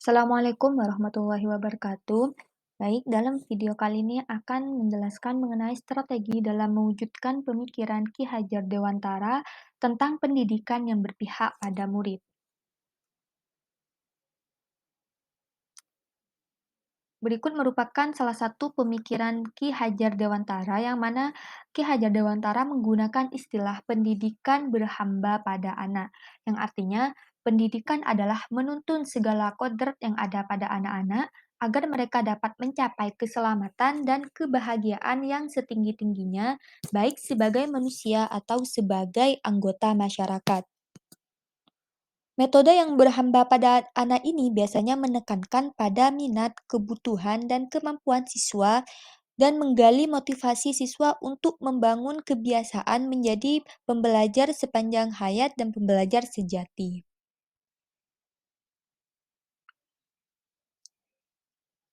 Assalamualaikum warahmatullahi wabarakatuh. Baik, dalam video kali ini akan menjelaskan mengenai strategi dalam mewujudkan pemikiran Ki Hajar Dewantara tentang pendidikan yang berpihak pada murid. Berikut merupakan salah satu pemikiran Ki Hajar Dewantara yang mana Ki Hajar Dewantara menggunakan istilah pendidikan berhamba pada anak, yang artinya pendidikan adalah menuntun segala kodrat yang ada pada anak-anak agar mereka dapat mencapai keselamatan dan kebahagiaan yang setinggi-tingginya, baik sebagai manusia atau sebagai anggota masyarakat. Metode yang berhamba pada anak ini biasanya menekankan pada minat, kebutuhan, dan kemampuan siswa dan menggali motivasi siswa untuk membangun kebiasaan menjadi pembelajar sepanjang hayat dan pembelajar sejati.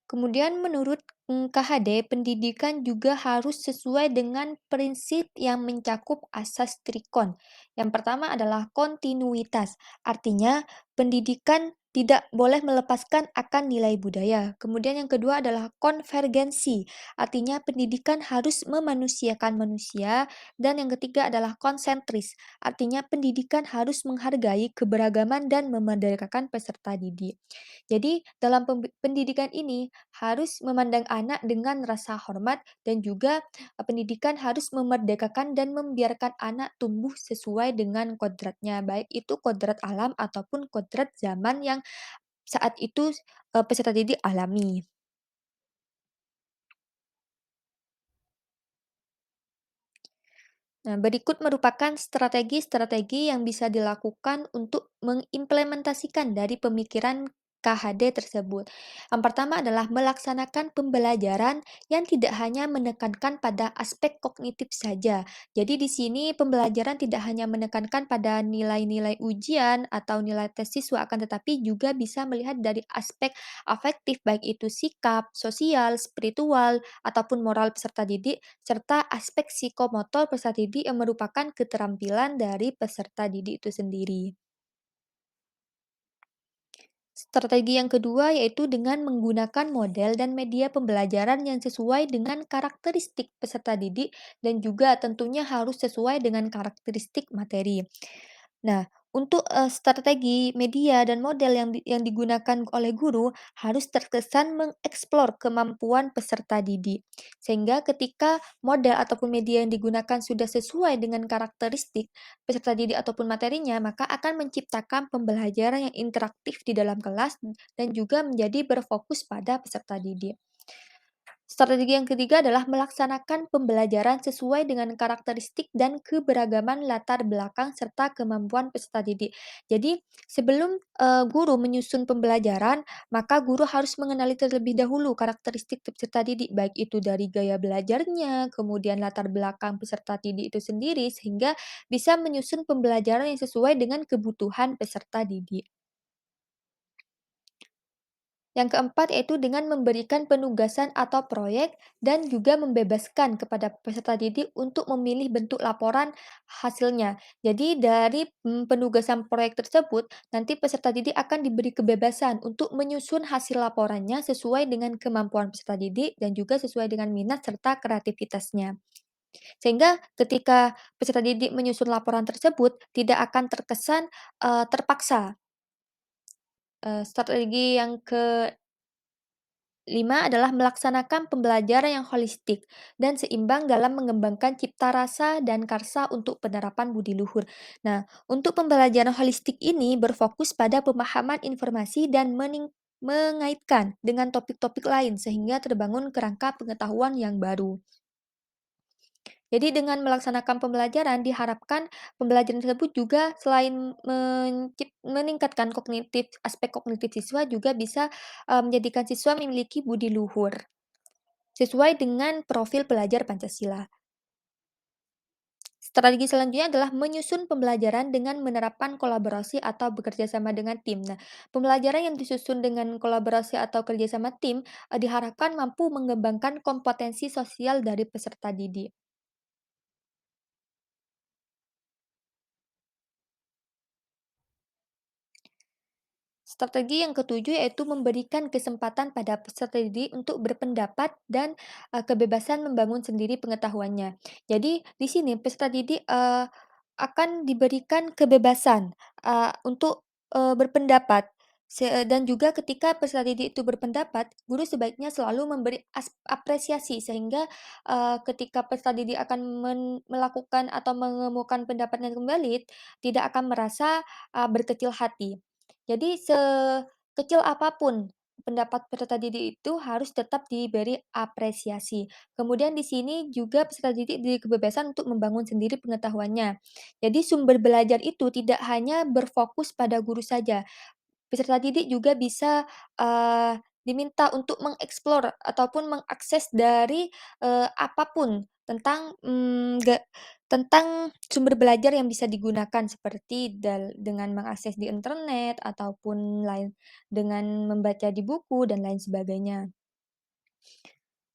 Kemudian menurut KHD, pendidikan juga harus sesuai dengan prinsip yang mencakup asas trikon. Yang pertama adalah kontinuitas, artinya pendidikan tidak boleh melepaskan akan nilai budaya. Kemudian yang kedua adalah konvergensi, artinya pendidikan harus memanusiakan manusia. Dan yang ketiga adalah konsentris, artinya pendidikan harus menghargai keberagaman dan memerdekakan peserta didik. Jadi, dalam pendidikan ini harus memandang anak dengan rasa hormat dan juga pendidikan harus memerdekakan dan membiarkan anak tumbuh sesuai dengan kodratnya, baik itu kodrat alam ataupun kodrat zaman yang saat itu peserta didik alami. Nah, berikut merupakan strategi-strategi yang bisa dilakukan untuk mengimplementasikan dari pemikiran KHD tersebut. Yang pertama adalah melaksanakan pembelajaran yang tidak hanya menekankan pada aspek kognitif saja. Jadi di sini pembelajaran tidak hanya menekankan pada nilai-nilai ujian atau nilai tes siswa, akan tetapi juga bisa melihat dari aspek afektif, baik itu sikap, sosial, spiritual, ataupun moral peserta didik serta aspek psikomotor peserta didik yang merupakan keterampilan dari peserta didik itu sendiri. Strategi yang kedua yaitu dengan menggunakan model dan media pembelajaran yang sesuai dengan karakteristik peserta didik dan juga tentunya harus sesuai dengan karakteristik materi. Nah, untuk strategi media dan model yang digunakan oleh guru harus terkesan mengeksplor kemampuan peserta didik. Sehingga ketika model ataupun media yang digunakan sudah sesuai dengan karakteristik peserta didik ataupun materinya, maka akan menciptakan pembelajaran yang interaktif di dalam kelas dan juga menjadi berfokus pada peserta didik. Strategi yang ketiga adalah melaksanakan pembelajaran sesuai dengan karakteristik dan keberagaman latar belakang serta kemampuan peserta didik. Jadi, sebelum guru menyusun pembelajaran, maka guru harus mengenali terlebih dahulu karakteristik peserta didik, baik itu dari gaya belajarnya, kemudian latar belakang peserta didik itu sendiri, sehingga bisa menyusun pembelajaran yang sesuai dengan kebutuhan peserta didik. Yang keempat yaitu dengan memberikan penugasan atau proyek dan juga membebaskan kepada peserta didik untuk memilih bentuk laporan hasilnya. Jadi dari penugasan proyek tersebut, nanti peserta didik akan diberi kebebasan untuk menyusun hasil laporannya sesuai dengan kemampuan peserta didik dan juga sesuai dengan minat serta kreativitasnya. Sehingga ketika peserta didik menyusun laporan tersebut tidak akan terkesan terpaksa. Strategi yang kelima adalah melaksanakan pembelajaran yang holistik dan seimbang dalam mengembangkan cipta rasa dan karsa untuk penerapan budi luhur. Nah, untuk pembelajaran holistik ini berfokus pada pemahaman informasi dan mengaitkan dengan topik-topik lain sehingga terbangun kerangka pengetahuan yang baru. Jadi dengan melaksanakan pembelajaran diharapkan pembelajaran tersebut juga selain meningkatkan aspek kognitif siswa juga bisa, menjadikan siswa memiliki budi luhur, sesuai dengan profil pelajar Pancasila. Strategi selanjutnya adalah menyusun pembelajaran dengan menerapkan kolaborasi atau bekerja sama dengan tim. Nah, pembelajaran yang disusun dengan kolaborasi atau kerjasama tim, diharapkan mampu mengembangkan kompetensi sosial dari peserta didik. Strategi yang ketujuh yaitu memberikan kesempatan pada peserta didik untuk berpendapat dan kebebasan membangun sendiri pengetahuannya. Jadi di sini peserta didik akan diberikan kebebasan untuk berpendapat. Dan juga ketika peserta didik itu berpendapat, guru sebaiknya selalu memberi apresiasi sehingga ketika peserta didik akan melakukan atau mengemukakan pendapatnya kembali, tidak akan merasa berkecil hati. Jadi sekecil apapun pendapat peserta didik itu harus tetap diberi apresiasi. Kemudian di sini juga peserta didik diberi kebebasan untuk membangun sendiri pengetahuannya. Jadi sumber belajar itu tidak hanya berfokus pada guru saja. Peserta didik juga bisa, diminta untuk mengeksplor ataupun mengakses dari, apa tentang, tentang sumber belajar yang bisa digunakan seperti dengan mengakses di internet ataupun lain dengan membaca di buku dan lain sebagainya.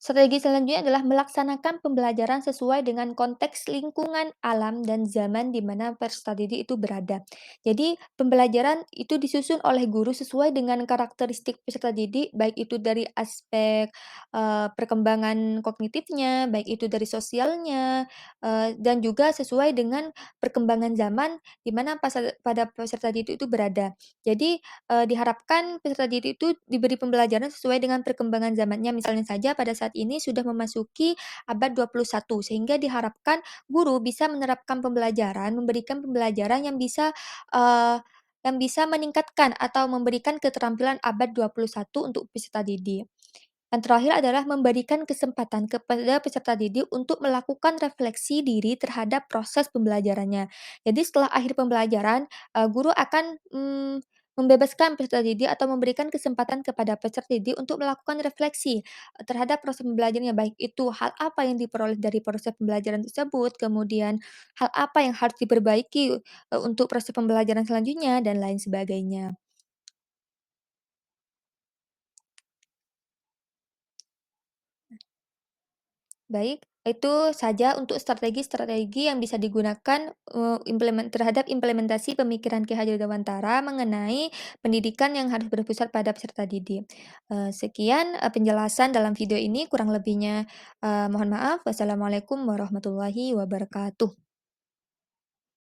Strategi selanjutnya adalah melaksanakan pembelajaran sesuai dengan konteks lingkungan alam dan zaman di mana peserta didik itu berada. Jadi, pembelajaran itu disusun oleh guru sesuai dengan karakteristik peserta didik, baik itu dari aspek perkembangan kognitifnya, baik itu dari sosialnya, dan juga sesuai dengan perkembangan zaman di mana pada peserta didik itu berada. Jadi, diharapkan peserta didik itu diberi pembelajaran sesuai dengan perkembangan zamannya. Misalnya saja pada saat ini sudah memasuki abad 21, sehingga diharapkan guru bisa menerapkan pembelajaran, memberikan pembelajaran yang bisa meningkatkan atau memberikan keterampilan abad 21 untuk peserta didik. Yang terakhir adalah memberikan kesempatan kepada peserta didik untuk melakukan refleksi diri terhadap proses pembelajarannya. Jadi setelah akhir pembelajaran, guru akan, membebaskan peserta didik atau memberikan kesempatan kepada peserta didik untuk melakukan refleksi, terhadap proses pembelajarannya, baik itu hal apa yang diperoleh dari proses pembelajaran tersebut, kemudian hal apa yang harus diperbaiki, untuk proses pembelajaran selanjutnya, dan lain sebagainya. Baik, itu saja untuk strategi-strategi yang bisa digunakan, terhadap implementasi pemikiran Ki Hajar Dewantara mengenai pendidikan yang harus berpusat pada peserta didik. Sekian, penjelasan dalam video ini, kurang lebihnya, mohon maaf. Wassalamualaikum warahmatullahi wabarakatuh.